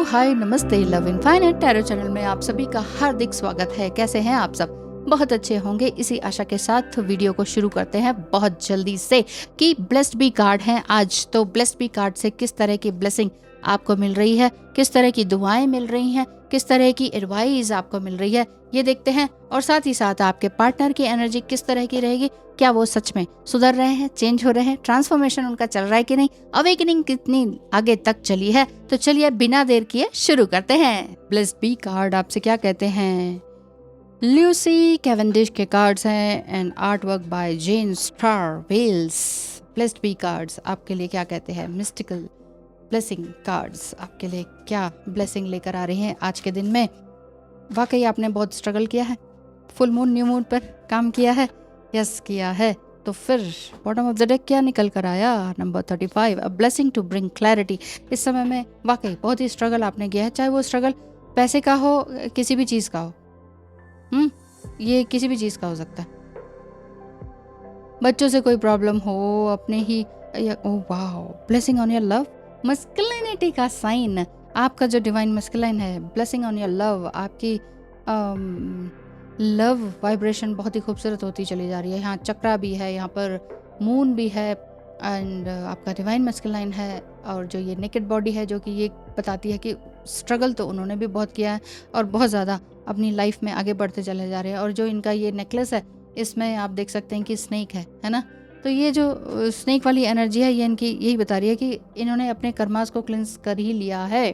हाय नमस्ते, love infinite tarot channel में आप सभी का हार्दिक स्वागत है। कैसे हैं आप सब? बहुत अच्छे होंगे, इसी आशा के साथ वीडियो को शुरू करते हैं बहुत जल्दी से कि ब्लेस्ड बी कार्ड हैं आज। तो ब्लेस्ड बी कार्ड से किस तरह की ब्लेसिंग आपको मिल रही है, किस तरह की दुआएं मिल रही हैं, किस तरह की एडवाइस आपको मिल रही है, ये देखते हैं। और साथ ही साथ आपके पार्टनर की एनर्जी किस तरह की रहेगी, क्या वो सच में सुधर रहे हैं, चेंज हो रहे हैं, ट्रांसफॉर्मेशन उनका चल रहा है कि नहीं, अवेकनिंग कितनी आगे तक चली है। तो चलिए बिना देर किए शुरू करते हैं। ब्लेस्ड बी कार्ड आपसे क्या कहते हैं? ल्यूसी कैवेंडिश के कार्ड्स हैं and art work by Jane Star Wells. Blessed be cards आपके लिए क्या कहते हैं? मिस्टिकल ब्लेसिंग कार्ड्स आपके लिए क्या ब्लेसिंग लेकर आ रही हैं आज के दिन में? वाकई आपने बहुत स्ट्रगल किया है, फुल मून न्यू मून पर काम किया है, यस किया है। तो फिर बॉटम ऑफ द डेक क्या निकल कर आया? Number 35, a blessing to bring clarity. इस समय में वाकई बहुत ही स्ट्रगल आपने किया है, चाहे वो स्ट्रगल पैसे का हो, किसी भी चीज़ का हो। ये किसी भी चीज़ का हो सकता है। बच्चों से कोई प्रॉब्लम हो, अपने ही oh wow, blessing on your love, masculinity का साइन। आपका जो डिवाइन मस्कुलाइन है, ब्लेसिंग ऑन योर लव, आपकी लव वाइब्रेशन बहुत ही खूबसूरत होती चली जा रही है। यहाँ चक्रा भी है, यहाँ पर मून भी है एंड आपका डिवाइन मस्कुलाइन है। और जो ये नेकेड बॉडी है, जो कि ये बताती है कि स्ट्रगल तो उन्होंने भी बहुत किया है और बहुत ज़्यादा अपनी लाइफ में आगे बढ़ते चले जा रहे हैं। और जो इनका ये नेकलेस है, इसमें आप देख सकते हैं कि स्नेक है ना। तो ये जो स्नेक वाली एनर्जी है, ये इनकी यही बता रही है कि इन्होंने अपने कर्मास को क्लिंस कर ही लिया है।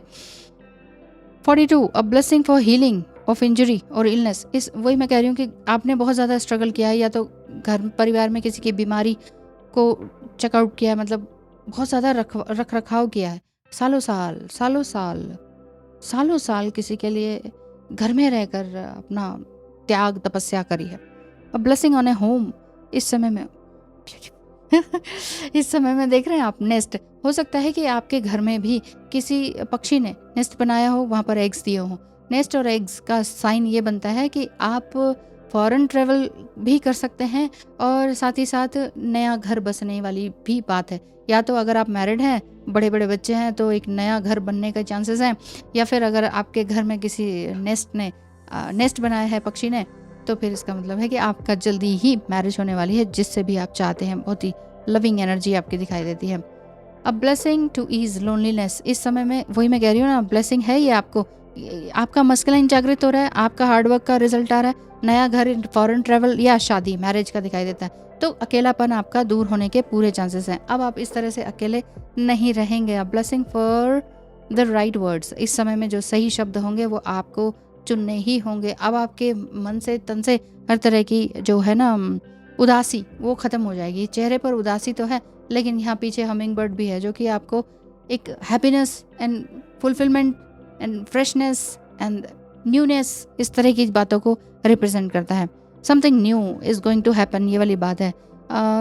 42, अ blessing for healing of injury और इलनेस। इस वही मैं कह रही हूँ कि आपने बहुत ज़्यादा स्ट्रगल किया है, या तो घर परिवार में किसी की बीमारी को चेकआउट किया है, मतलब बहुत ज़्यादा रख रखाव किया है, सालों साल किसी के लिए घर में रहकर अपना त्याग तपस्या करी है। A blessing on A home. इस समय में इस समय में देख रहे हैं आप नेस्ट। हो सकता है कि आपके घर में भी किसी पक्षी ने नेस्ट बनाया हो, वहाँ पर एग्स दिए हों। नेस्ट और एग्स का साइन ये बनता है कि आप फॉरेन ट्रेवल भी कर सकते हैं और साथ ही साथ नया घर बसने वाली भी बात है। या तो अगर आप मैरिड हैं, बड़े बड़े बच्चे हैं, तो एक नया घर बनने का चांसेस हैं। या फिर अगर आपके घर में किसी नेस्ट बनाया है पक्षी ने, तो फिर इसका मतलब है कि आपका जल्दी ही मैरिज होने वाली है, जिससे भी आप चाहते हैं। बहुत ही लविंग एनर्जी आपकी दिखाई देती है। अब ब्लेसिंग टू ईज लोनलीनेस। इस समय में वही मैं कह रही हूँ ना, ब्लेसिंग है ये आपको। आपका मस्कुलाइन जागृत हो रहा है, आपका हार्डवर्क का रिजल्ट आ रहा है। नया घर, फॉरेन ट्रेवल या शादी, मैरिज का दिखाई देता है। तो अकेलापन आपका दूर होने के पूरे चांसेस हैं। अब आप इस तरह से अकेले नहीं रहेंगे। अब blessing for the right words. इस समय में जो सही शब्द होंगे वो आपको चुनने ही होंगे। अब आपके मन से तन से हर तरह की जो है ना उदासी, वो ख़त्म हो जाएगी। चेहरे पर उदासी तो है, लेकिन यहाँ पीछे हमिंग बर्ड भी है, जो कि आपको एक happiness and fulfilment and freshness and newness, इस तरह की बातों को रिप्रेजेंट करता है। Something new is going to happen, ये वाली बात है।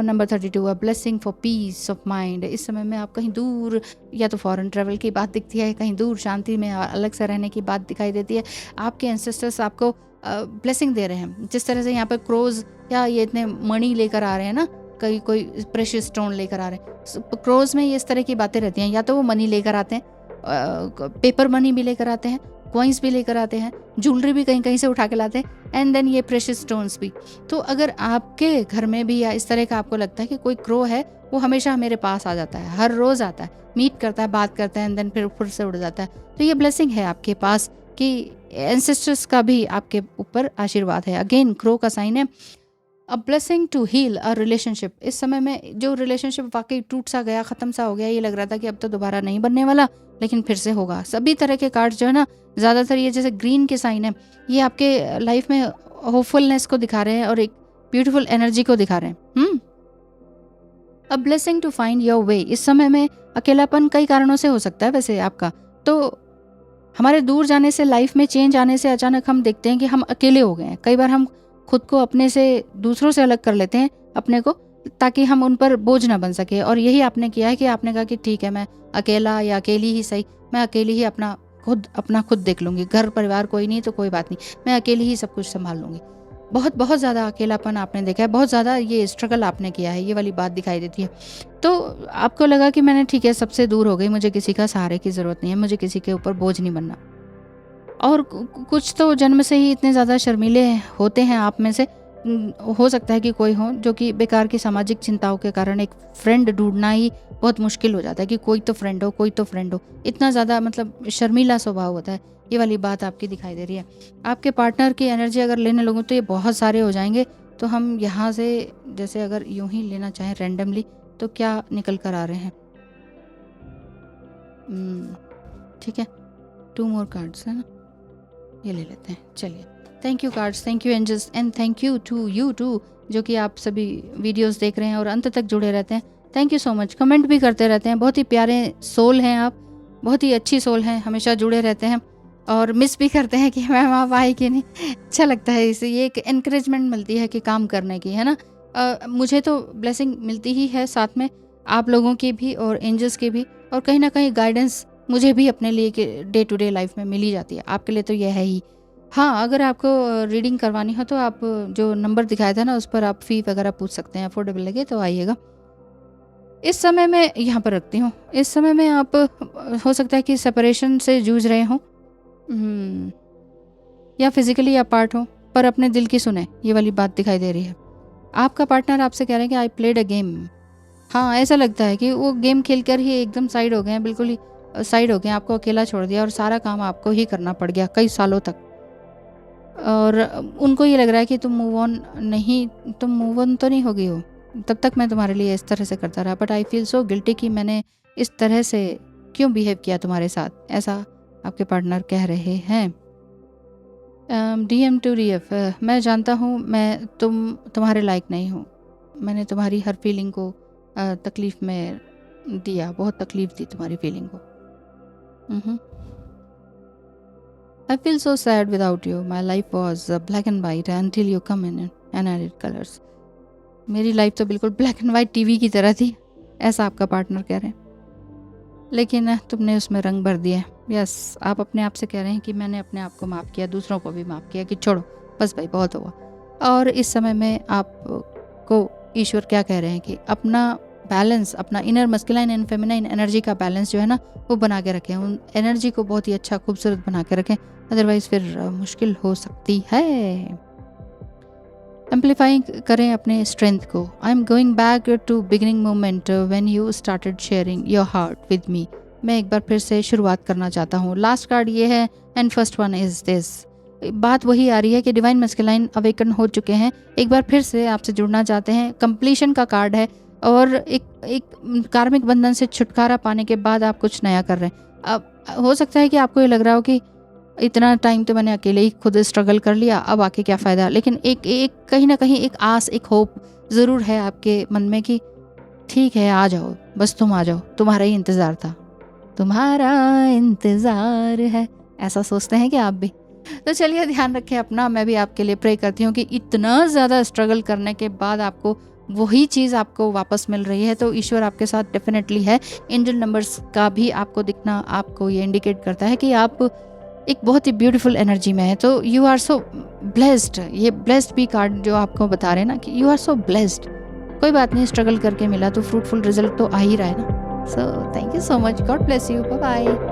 Number 32, a blessing for peace of mind. इस समय में आप कहीं दूर, या तो फॉरेन ट्रेवल की बात दिखती है, कहीं दूर शांति में अलग से रहने की बात दिखाई देती है। आपके एंसेस्टर्स आपको ब्लेसिंग दे रहे हैं। जिस तरह से यहाँ पर क्रोज या ये इतने मणि लेकर आ रहे हैं ना, कोई प्रेशियस स्टोन लेकर आ रहे हैं। क्रोज में ये इस तरह की बातें रहती हैं, या तो वो मनी लेकर आते हैं, पेपर मनी भी लेकर आते हैं, कॉइन्स भी लेकर आते हैं, ज्वेलरी भी कहीं कहीं से उठा के लाते हैं, एंड देन ये प्रेशियस स्टोन्स भी। तो अगर आपके घर में भी या इस तरह का आपको लगता है कि कोई क्रो है, वो हमेशा मेरे पास आ जाता है, हर रोज़ आता है, मीट करता है, बात करता है, एंड देन फिर से उड़ जाता है। तो ये ब्लेसिंग है आपके पास कि एंसेस्टर्स का भी आपके ऊपर आशीर्वाद है। अगेन क्रो का साइन है। A blessing to heal a relationship. इस समय में जो रिलेशनशिप वाकई टूट सा गया, ख़त्म सा हो गया, ये लग रहा था कि अब तो दोबारा नहीं बनने वाला, लेकिन फिर से होगा। सभी तरह के कार्ड्स जो है ना, ज़्यादातर ये जैसे ग्रीन के साइन है, ये आपके लाइफ में होपफुलनेस को दिखा रहे हैं और एक ब्यूटीफुल एनर्जी को दिखा रहे हैं। A blessing to find your way. इस समय में अकेलापन कई कारणों से हो सकता है वैसे आपका। तो हमारे दूर जाने से, लाइफ में चेंज आने से अचानक हम देखते हैं कि हम अकेले हो गए हैं। कई बार हम खुद को अपने से, दूसरों से अलग कर लेते हैं अपने को, ताकि हम उन पर बोझ ना बन सके। और यही आपने किया है कि आपने कहा कि ठीक है, मैं अकेला या अकेली ही सही, मैं अकेली ही अपना खुद देख लूँगी। घर परिवार कोई नहीं तो कोई बात नहीं, मैं अकेली ही सब कुछ संभाल लूँगी। बहुत बहुत ज़्यादा अकेलापन आपने देखा है, बहुत ज़्यादा ये स्ट्रगल आपने किया है, ये वाली बात दिखाई देती है। तो आपको लगा कि मैंने ठीक है सबसे दूर हो गई, मुझे किसी का सहारे की ज़रूरत नहीं है, मुझे किसी के ऊपर बोझ नहीं बनना। और कुछ तो जन्म से ही इतने ज़्यादा शर्मीले होते हैं आप में से। हो सकता है कि कोई हो जो कि बेकार की सामाजिक चिंताओं के कारण एक फ्रेंड ढूंढना ही बहुत मुश्किल हो जाता है कि कोई तो फ्रेंड हो, कोई तो फ्रेंड हो। इतना ज़्यादा मतलब शर्मीला स्वभाव होता है, ये वाली बात आपकी दिखाई दे रही है। आपके पार्टनर की एनर्जी अगर लेने लगूँ तो ये बहुत सारे हो जाएंगे। तो हम यहाँ से जैसे अगर यूं ही लेना चाहें रैंडमली तो क्या निकल कर आ रहे हैं? ठीक है, 2 मोर कार्ड्स है ना, ये ले लेते हैं। चलिए, thank you cards, thank you angels and thank you to you too, जो कि आप सभी वीडियोस देख रहे हैं और अंत तक जुड़े रहते हैं। Thank you so much, comment भी करते रहते हैं। बहुत ही प्यारे सोल हैं आप, बहुत ही अच्छी सोल हैं, हमेशा जुड़े रहते हैं और मिस भी करते हैं कि मैम आप आए कि नहीं। अच्छा लगता है, इससे ये एक एनकरेजमेंट मिलती है कि काम करने की, है ना। मुझे तो ब्लेसिंग मिलती ही है, साथ में आप लोगों की भी और एंजल्स की भी, और कहीं ना कहीं गाइडेंस मुझे भी अपने लिए कि डे टू डे लाइफ में मिल ही जाती है। आपके लिए तो यह है ही। हाँ, अगर आपको रीडिंग करवानी हो तो आप जो नंबर दिखाया था ना उस पर आप फ़ी वगैरह पूछ सकते हैं, अफोर्डेबल लगे तो आइएगा। इस समय मैं यहाँ पर रखती हूँ। इस समय में आप हो सकता है कि सेपरेशन से जूझ रहे हों, या फिजिकली अपार्ट हो, पर अपने दिल की सुने, ये वाली बात दिखाई दे रही है। आपका पार्टनर आपसे कह रहे हैं कि आई प्लेड अ गेम। हाँ, ऐसा लगता है कि वो गेम खेलकर ही एकदम साइड हो गए हैं, बिल्कुल ही साइड हो गए हैं, आपको अकेला छोड़ दिया और सारा काम आपको ही करना पड़ गया कई सालों तक। और उनको ये लग रहा है कि तुम मूव ऑन तो नहीं हो गई हो, तब तक मैं तुम्हारे लिए इस तरह से करता रहा, but I feel so guilty कि मैंने इस तरह से क्यों बिहेव किया तुम्हारे साथ, ऐसा आपके पार्टनर कह रहे हैं। DM टू DF, मैं जानता हूँ मैं तुम्हारे लायक नहीं हूँ, मैंने तुम्हारी हर फीलिंग को तकलीफ़ में दिया, बहुत तकलीफ़ दी तुम्हारी फीलिंग को। I feel so sad without you. My life was black and white until you come in and added colors. मेरी लाइफ तो बिल्कुल ब्लैक एंड वाइट टीवी की तरह थी, ऐसा आपका पार्टनर कह रहे हैं, लेकिन तुमने उसमें रंग भर दिया। यस, आप अपने आप से कह रहे हैं कि मैंने अपने आप को माफ़ किया, दूसरों को भी माफ़ किया कि छोड़ो बस भाई बहुत हुआ। और इस समय में आपको ईश्वर क्या कह रहे हैं कि अपना बैलेंस, अपना inner masculine and feminine energy का बैलेंस जो है ना वो बना के रखें, उन एनर्जी को बहुत ही अच्छा खूबसूरत बना के रखें, अदरवाइज फिर मुश्किल हो सकती है। एम्पलीफाइंग करें अपने स्ट्रेंथ को। I am going back to beginning moment when you started sharing your heart with me. मैं एक बार फिर से शुरुआत करना चाहता हूँ। लास्ट कार्ड ये है and first one is this. बात वही आ रही है कि डिवाइन मस्कुलाइन अवेकन हो चुके हैं, एक बार फिर से आपसे जुड़ना चाहते हैं। कंप्लीशन का कार्ड है और एक कार्मिक बंधन से छुटकारा पाने के बाद आप कुछ नया कर रहे हैं। अब हो सकता है कि आपको ये लग रहा हो कि इतना टाइम तो मैंने अकेले ही खुद स्ट्रगल कर लिया, अब आके क्या फ़ायदा। लेकिन एक कहीं ना कहीं एक आस, एक होप ज़रूर है आपके मन में कि ठीक है आ जाओ, बस तुम आ जाओ, तुम्हारा ही इंतज़ार था, तुम्हारा इंतज़ार है, ऐसा सोचते हैं कि आप भी। तो चलिए ध्यान रखें अपना, मैं भी आपके लिए प्रे करती हूँ कि इतना ज़्यादा स्ट्रगल करने के बाद आपको वही चीज़ आपको वापस मिल रही है, तो ईश्वर आपके साथ डेफिनेटली है। एंजल नंबर्स का भी आपको दिखना आपको ये इंडिकेट करता है कि आप एक बहुत ही ब्यूटीफुल एनर्जी में है। तो यू आर सो ब्लेस्ड, ये ब्लेस्ड भी कार्ड जो आपको बता रहे हैं ना कि यू आर सो ब्लेस्ड। कोई बात नहीं, स्ट्रगल करके मिला तो फ्रूटफुल रिजल्ट तो आ ही रहा है ना। So thank you so much, God bless you, bye bye.